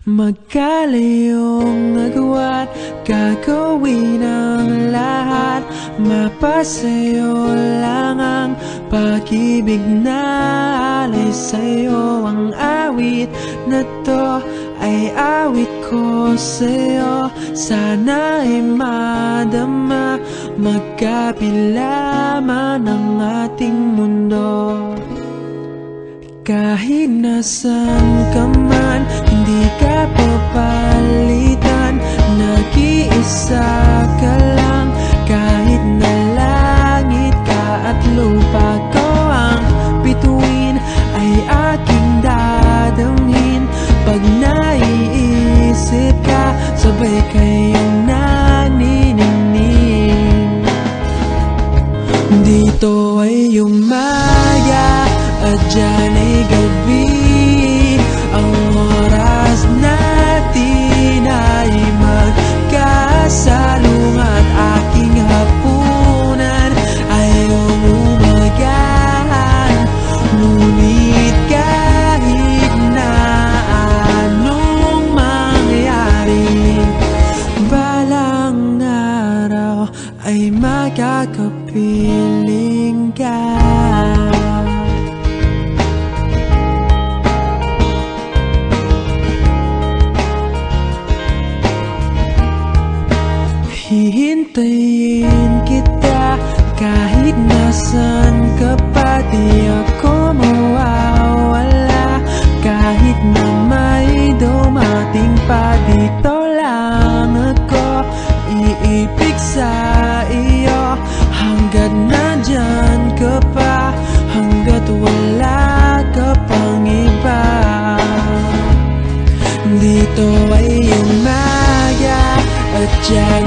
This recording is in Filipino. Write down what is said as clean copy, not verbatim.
Magkalayong agwat, gagawin ang lahat. Mapasayo lang ang pag-ibig na alay sa'yo. Ang awit na to ay awit ko sa'yo. Sana ay madama, magkapila man ang ating mundo. Kahit nasan ka man, hindi ka papalitan. Nag-iisa ka lang, kahit na langit ka at lupa ko ang bituin, ay aking dadamhin. Pag naiisip ka, sabay kayong naniningning. Dito ay umaga at dyan ay gabi. Ang oras natin ay magkasalungat. Aking hapunan ay umumagahan. Ngunit kahit na anong mangyari, balang araw ay makakapiling ka. Hihintayin kita kahit nasan ka pa. Di ako mawawala kahit na may dumating pa. Dito lang ako iibig sa iyo hanggat nandyan ka pa, hanggat wala ka pang iba. Dito ay umaga at dyan